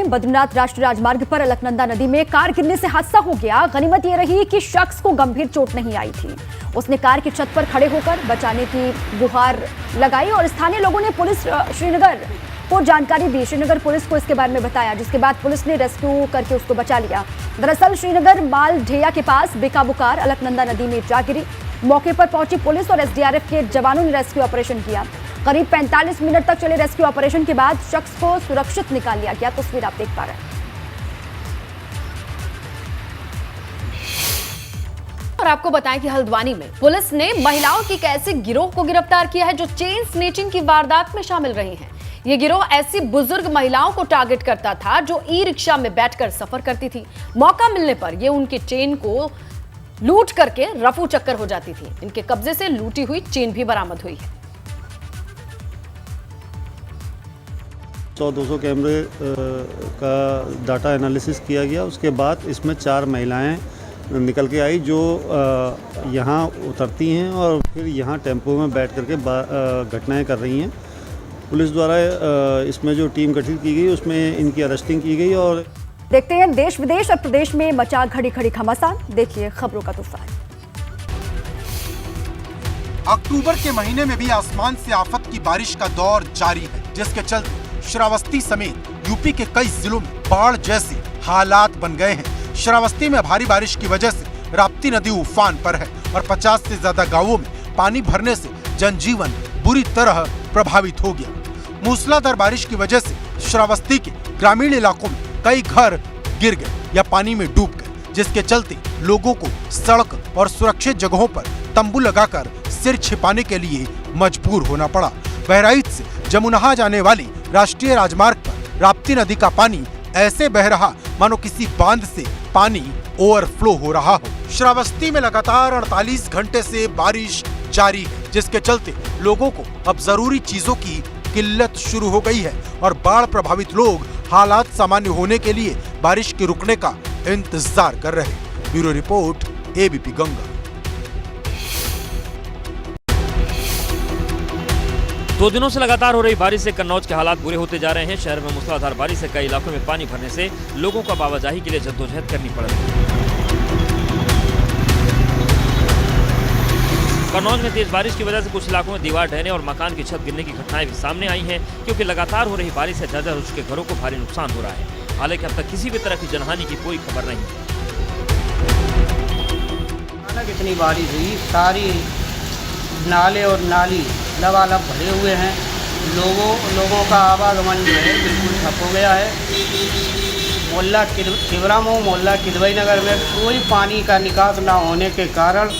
हैं बद्रीनाथ राष्ट्रीय राजमार्ग पर अलकनंदा नदी में कार गिरने से हादसा हो गया। गनीमत ये रही कि शख्स को गंभीर चोट नहीं आई थी। उसने कार की छत पर खड़े होकर बचाने की गुहार लगाई और स्थानीय लोगों ने पुलिस श्रीनगर को जानकारी दी। श्रीनगर पुलिस को इसके बारे में बताया, जिसके बाद पुलिस ने रेस्क्यू करके उसको बचा लिया। दरअसल श्रीनगर माल ढेया के पास बेकाबू कार अलकनंदा नदी में जा गिरी। मौके पर पहुंची पुलिस और एसडीआरएफ के जवानों ने रेस्क्यू ऑपरेशन किया। करीब 45 मिनट तक चले रेस्क्यू ऑपरेशन के बाद शख्स को सुरक्षित निकाल लिया गया। तस्वीर आप देख पा रहे हैं। और आपको बताएं कि हल्द्वानी में पुलिस ने महिलाओं की एक ऐसे गिरोह को गिरफ्तार किया है जो चेन स्नेचिंग की वारदात में शामिल रही हैं। ये गिरोह ऐसी बुजुर्ग महिलाओं को टारगेट करता था जो ई रिक्शा में बैठकर सफर करती थी। मौका मिलने पर ये उनके चेन को लूट करके रफू चक्कर हो जाती थी। इनके कब्जे से लूटी हुई चेन भी बरामद हुई है। 100-200 कैमरे का डाटा एनालिसिस किया गया। उसके बाद इसमें 4 महिलाएं निकल के आई जो यहाँ उतरती हैं और फिर यहाँ टेम्पो में बैठ करके घटनाएं कर रही हैं। पुलिस द्वारा इसमें जो टीम गठित की गई उसमें इनकी अरेस्टिंग की गई। और देखते हैं देश विदेश और प्रदेश में मचा घड़ी घड़ी घमासान। देखिए खबरों का तूफान। अक्टूबर के महीने में भी आसमान से आफत की बारिश का दौर जारी है, जिसके चलते श्रावस्ती समेत यूपी के कई जिलों में बाढ़ जैसे हालात बन गए हैं। श्रावस्ती में भारी बारिश की वजह से राप्ती नदी उफान पर है और 50 से ज्यादा गांवों में पानी भरने से जनजीवन बुरी तरह प्रभावित हो गया। मूसलाधार बारिश की वजह से श्रावस्ती के ग्रामीण इलाकों में कई घर गिर गए या पानी में डूब गए, जिसके चलते लोगों को सड़क और सुरक्षित जगहों पर तंबू लगाकर सिर छिपाने के लिए मजबूर होना पड़ा। बहराइच से जमुनहा जाने वाली राष्ट्रीय राजमार्ग पर राप्ती नदी का पानी ऐसे बह रहा मानो किसी बांध से पानी ओवरफ्लो हो रहा हो। श्रावस्ती में लगातार 48 घंटे से बारिश जारी है, जिसके चलते लोगों को अब जरूरी चीजों की किल्लत शुरू हो गई है और बाढ़ प्रभावित लोग हालात सामान्य होने के लिए बारिश के रुकने का इंतजार कर रहे। Bureau report, ABP Ganga. 2 दिनों से लगातार हो रही बारिश से कन्नौज के हालात बुरे होते जा रहे हैं। शहर में मूसलाधार बारिश से कई इलाकों में पानी भरने से लोगों को आवाजाही के लिए जद्दोजहद करनी पड़ रही है। कन्नौज में तेज बारिश की वजह से कुछ इलाकों में दीवार ढहने और मकान की छत गिरने की घटनाएं भी सामने आई हैं, क्योंकि लगातार हो रही बारिश से जर्जर हो चुके घरों को भारी नुकसान हो रहा है। हालांकि अब तक किसी भी तरह की जनहानि की कोई खबर नहीं है। इतनी बारिश हुई, सारी नाले और नाली लबालब भरे हुए हैं। लोगों का आवागमन जो है बिल्कुल ठप हो गया है। मोहल्ला खिबरामऊ, मोहल्ला किदवई नगर में कोई पानी का निकास न होने के कारण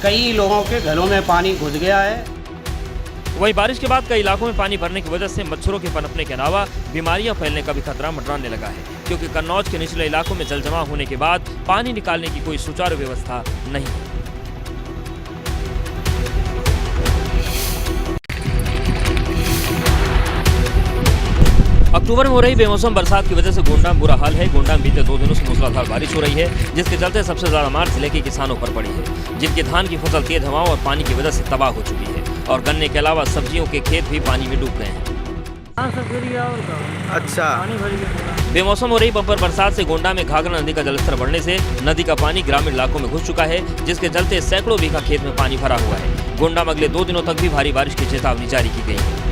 कई लोगों के घरों में पानी घुस गया है। वहीं बारिश के बाद कई इलाकों में पानी भरने की वजह से मच्छरों के पनपने के अलावा बीमारियां फैलने का भी खतरा मंडराने लगा है, क्योंकि कन्नौज के निचले इलाकों में जलजमाव होने के बाद पानी निकालने की कोई सुचारू व्यवस्था नहीं है। अक्टूबर में हो रही बेमौसम बरसात की वजह से गोंडा में बुरा हाल है। गोंडा में बीते 2 दिनों से मूसलाधार बारिश हो रही है, जिसके चलते सबसे ज्यादा मार जिले के किसानों पर पड़ी है, जिनके धान की फसल तेज हवाओं और पानी की वजह से तबाह हो चुकी है और गन्ने के अलावा सब्जियों के खेत भी पानी में डूब गए हैं। अच्छा, बेमौसम हो रही बम्पर बरसात से गोंडा में घाघरा नदी का जलस्तर बढ़ने से नदी का पानी ग्रामीण इलाकों में घुस चुका है, जिसके चलते सैकड़ों बीघा खेत में पानी भरा हुआ है। गोंडा में अगले 2 दिनों तक भी भारी बारिश की चेतावनी जारी की गई है।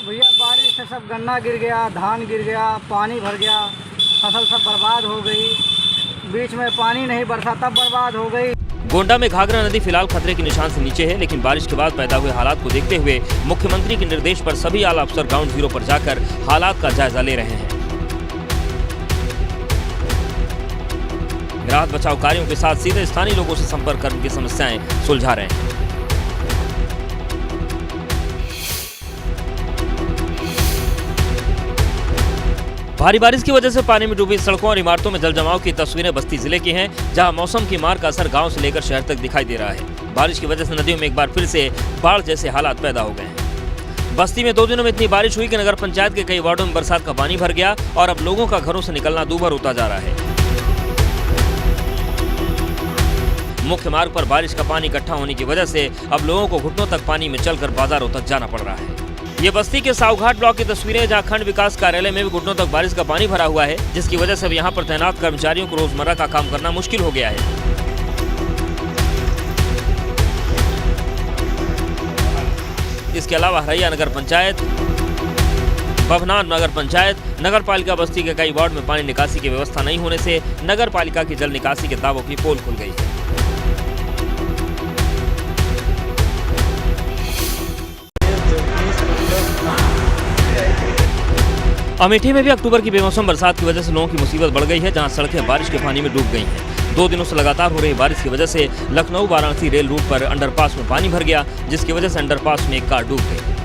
भैया बारिश से सब गन्ना गिर गया, धान गिर गया, पानी भर गया, फसल सब बर्बाद हो गई। बीच में पानी नहीं बरसा तब बर्बाद हो गई। गोंडा में घाघरा नदी फिलहाल खतरे के निशान से नीचे है, लेकिन बारिश के बाद पैदा हुए हालात को देखते हुए मुख्यमंत्री के निर्देश पर सभी आला अफसर ग्राउंड जीरो पर जाकर हालात का जायजा ले रहे हैं। राहत बचाव कार्यों के साथ सीधे स्थानीय लोगों से संपर्क कर उनकी समस्याएं सुलझा रहे हैं। भारी बारिश की वजह से पानी में डूबी सड़कों और इमारतों में जलजमाव की तस्वीरें बस्ती जिले की हैं, जहां मौसम की मार का असर गांव से लेकर शहर तक दिखाई दे रहा है। बारिश की वजह से नदियों में एक बार फिर से बाढ़ जैसे हालात पैदा हो गए हैं। बस्ती में 2 दिनों में इतनी बारिश हुई कि नगर पंचायत के कई वार्डों में बरसात का पानी भर गया और अब लोगों का घरों से निकलना दूभर होता जा रहा है। मुख्य मार्ग पर बारिश का पानी इकट्ठा होने की वजह से अब लोगों को घुटनों तक पानी में चलकर बाजारों तक जाना पड़ रहा है। ये बस्ती के सावघाट ब्लॉक की तस्वीरें, जहां खंड विकास कार्यालय में भी घुटनों तक बारिश का पानी भरा हुआ है, जिसकी वजह से अब यहां पर तैनात कर्मचारियों को रोजमर्रा का काम करना मुश्किल हो गया है। इसके अलावा हरैया नगर पंचायत, बभनार नगर पंचायत, नगर पालिका बस्ती के कई वार्ड में पानी निकासी की व्यवस्था नहीं होने से नगर पालिका की जल निकासी के दावों की पोल खुल गई है। अमेठी में भी अक्टूबर की बेमौसम बरसात की वजह से लोगों की मुसीबत बढ़ गई है, जहां सड़कें बारिश के पानी में डूब गई हैं। 2 दिनों से लगातार हो रही बारिश की वजह से लखनऊ वाराणसी रेल रूट पर अंडरपास में पानी भर गया, जिसकी वजह से अंडरपास में एक कार डूब गई।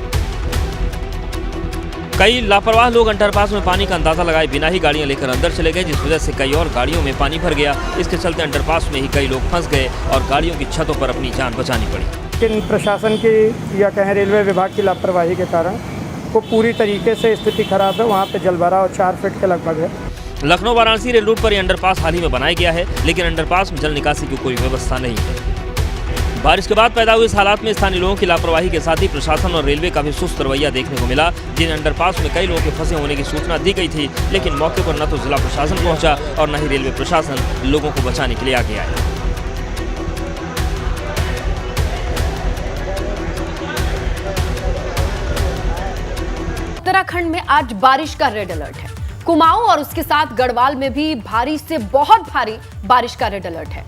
कई लापरवाह लोग अंडरपास में पानी का अंदाजा लगाए बिना ही गाड़ियां लेकर अंदर चले गए, जिस वजह से कई और गाड़ियों में पानी भर गया। इसके चलते अंडरपास में ही कई लोग फंस गए और गाड़ियों की छतों पर अपनी जान बचानी पड़ी। लेकिन प्रशासन की या कहें रेलवे विभाग की लापरवाही के कारण वो पूरी तरीके से स्थिति खराब है। वहाँ पे जलभराव 4 फीट के लगभग है। लखनऊ वाराणसी रेल रूट पर यह अंडरपास हाल ही में बनाया गया है, लेकिन अंडरपास में जल निकासी की कोई व्यवस्था नहीं है। बारिश के बाद पैदा हुए इस हालात में स्थानीय लोगों की लापरवाही के साथ ही प्रशासन और रेलवे का भी सुस्त रवैया देखने को मिला। जिन अंडरपास में कई लोगों के फंसे होने की सूचना दी गई थी, लेकिन मौके पर न तो जिला प्रशासन पहुंचा और न ही रेलवे प्रशासन लोगों को बचाने के लिए आगे आया। उत्तराखंड में आज बारिश का रेड अलर्ट है। कुमाऊं और उसके साथ गढ़वाल में भी भारी से बहुत भारी बारिश का रेड अलर्ट है।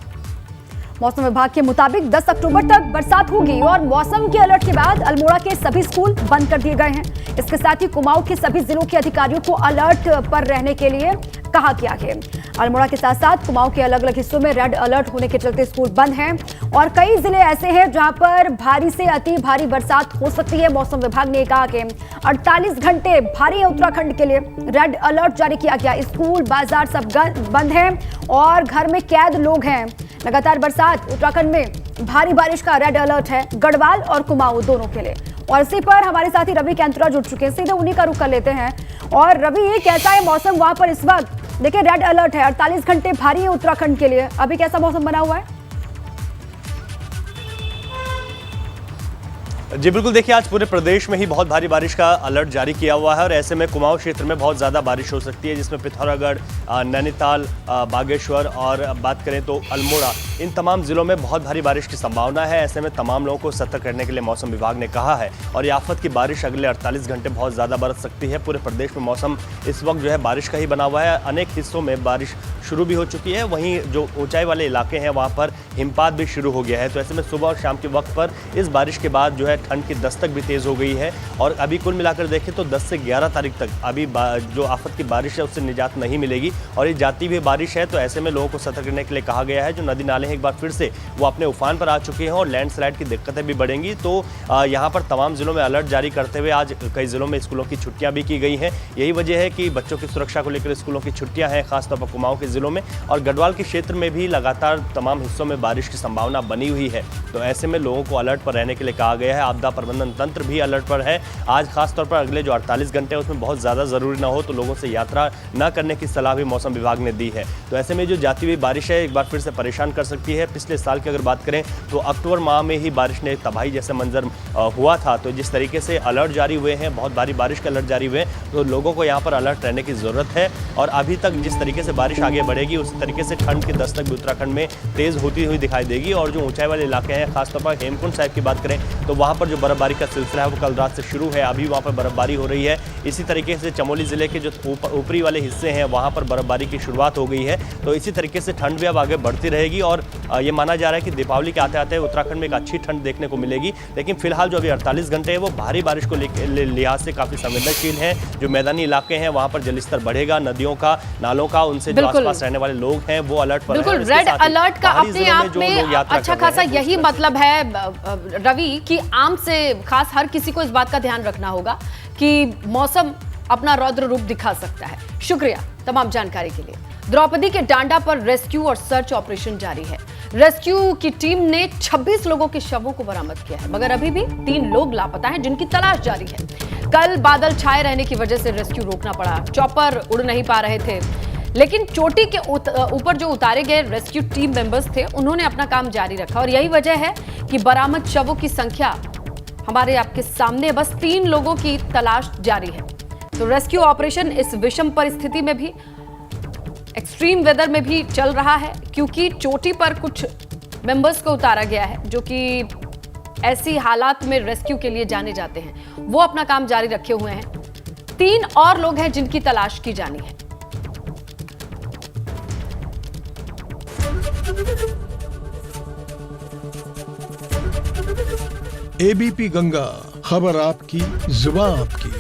मौसम विभाग के मुताबिक 10 अक्टूबर तक बरसात होगी और मौसम के अलर्ट के बाद अल्मोड़ा के सभी स्कूल बंद कर दिए गए हैं। इसके साथ ही कुमाऊं के सभी जिलों के अधिकारियों को अलर्ट पर रहने के लिए कहा गया है। अल्मोड़ा के साथ साथ कुमाऊं के अलग अलग हिस्सों में रेड अलर्ट होने के चलते स्कूल बंद हैं और कई जिले ऐसे हैं जहां पर भारी से अति भारी बरसात हो सकती है। मौसम विभाग ने कहा कि 48 घंटे भारी उत्तराखंड के लिए रेड अलर्ट जारी किया गया। स्कूल बाजार सब बंद हैं और घर में कैद लोग हैं। लगातार बरसात, उत्तराखंड में भारी बारिश का रेड अलर्ट है गढ़वाल और कुमाऊं दोनों के लिए। और इसी पर हमारे साथी रवि कैंतरा जुड़ चुके हैं, सीधे उन्हीं का रुख कर लेते हैं। और रवि, कैसा है मौसम वहां पर इस वक्त? देखिए रेड अलर्ट है, 48 घंटे भारी है उत्तराखंड के लिए। अभी कैसा मौसम बना हुआ है? जी बिल्कुल, देखिए आज पूरे प्रदेश में ही बहुत भारी बारिश का अलर्ट जारी किया हुआ है और ऐसे में कुमाऊं क्षेत्र में बहुत ज़्यादा बारिश हो सकती है, जिसमें पिथौरागढ़, नैनीताल, बागेश्वर और बात करें तो अल्मोड़ा, इन तमाम ज़िलों में बहुत भारी बारिश की संभावना है। ऐसे में तमाम लोगों को सतर्क रहने के लिए मौसम विभाग ने कहा है और ये आफत की बारिश अगले 48 घंटे बहुत ज़्यादा बरस सकती है। पूरे प्रदेश में मौसम इस वक्त जो है बारिश का ही बना हुआ है। अनेक हिस्सों में बारिश शुरू भी हो चुकी है, वहीं जो ऊंचाई वाले इलाके हैं वहाँ पर हिमपात भी शुरू हो गया है। तो ऐसे में सुबह और शाम के वक्त पर इस बारिश के बाद जो है ठंड की दस्तक भी तेज़ हो गई है और अभी कुल मिलाकर देखें तो 10 से 11 तारीख तक अभी जो आफत की बारिश है उससे निजात नहीं मिलेगी और ये जाती हुई बारिश है। तो ऐसे में लोगों को सतर्क रहने के लिए कहा गया है। जो नदी नाले हैं एक बार फिर से वो अपने उफान पर आ चुके हैं और लैंडस्लाइड की दिक्कतें भी बढ़ेंगी। तो यहाँ पर तमाम जिलों में अलर्ट जारी करते हुए आज कई जिलों में स्कूलों की छुट्टियाँ भी की गई हैं। यही वजह है कि बच्चों की सुरक्षा को लेकर स्कूलों की छुट्टियाँ हैं, खासतौर पर कुमाऊं के जिलों में। और गढ़वाल के क्षेत्र में भी लगातार तमाम हिस्सों में बारिश की संभावना बनी हुई है। तो ऐसे में लोगों को अलर्ट पर रहने के लिए कहा गया है। आपदा प्रबंधन तंत्र भी अलर्ट पर है। आज खासतौर पर अगले जो 48 घंटे हैं उसमें बहुत ज़्यादा ज़रूरी ना हो तो लोगों से यात्रा न करने की सलाह भी मौसम विभाग ने दी है। तो ऐसे में जो जाती हुई बारिश है एक बार फिर से परेशान कर सकती है। पिछले साल की अगर बात करें तो अक्टूबर माह में ही बारिश ने तबाही जैसे मंजर हुआ था। तो जिस तरीके से अलर्ट जारी हुए हैं, बहुत भारी बारिश के अलर्ट जारी हुए हैं, तो लोगों को यहाँ पर अलर्ट रहने की ज़रूरत है। और अभी तक जिस तरीके से बारिश आगे बढ़ेगी उसी तरीके से ठंड की दस्तक भी उत्तराखंड में तेज़ होती हुई दिखाई देगी। और जो ऊंचाई वाले इलाके हैं, खासतौर पर हेमकुंड साहिब की बात करें तो वहाँ पर जो बर्फबारी का सिलसिला है वो कल रात से शुरू है। अभी वहाँ पर बर्फबारी हो रही है। इसी तरीके से चमोली ज़िले के जो ऊपरी वाले हिस्से हैं वहाँ पर बर्फबारी की शुरुआत हो गई है। तो इसी तरीके से ठंड भी अब आगे बढ़ती रहेगी और ये माना जा रहा है कि दीपावली के आते आते उत्तराखंड में एक अच्छी ठंड देखने को मिलेगी। लेकिन फिलहाल जो अभी 48 घंटे है वो भारी बारिश को लिहाज से काफ़ी संवेदनशील है। जो मैदानी इलाके हैं वहाँ पर जलस्तर बढ़ेगा, नदियों का, नालों का, उनसे जो आसपास रहने वाले लोग हैं वो अलर्ट पर बिल्कुल। रेड अलर्ट का अपने आप में अच्छा खासा यही मतलब है रवि कि आम से खास हर किसी को इस बात का ध्यान रखना होगा कि मौसम अपना रौद्र रूप दिखा सकता है। शुक्रिया तमाम जानकारी के लिए। द्रौपदी के डांडा पर रेस्क्यू और सर्च ऑपरेशन जारी है। रेस्क्यू की टीम ने 26 लोगों के शवों को बरामद किया है, मगर अभी भी 3 लोग लापता हैं जिनकी तलाश जारी है। कल बादल छाए रहने की वजह से रेस्क्यू रोकना पड़ा, चॉपर उड़ नहीं पा रहे थे, लेकिन चोटी के ऊपर जो उतारे गए रेस्क्यू टीम मेंबर्स थे उन्होंने अपना काम जारी रखा और यही वजह है कि बरामद शवों की संख्या हमारे आपके सामने बस 3 लोगों की तलाश जारी है। तो रेस्क्यू ऑपरेशन इस विषम परिस्थिति में भी, एक्सट्रीम वेदर में भी चल रहा है, क्योंकि चोटी पर कुछ मेंबर्स को उतारा गया है जो कि ऐसी हालात में रेस्क्यू के लिए जाने जाते हैं। वो अपना काम जारी रखे हुए हैं। 3 और लोग हैं जिनकी तलाश की जानी है। एबीपी गंगा, खबर आपकी, जुबान आपकी।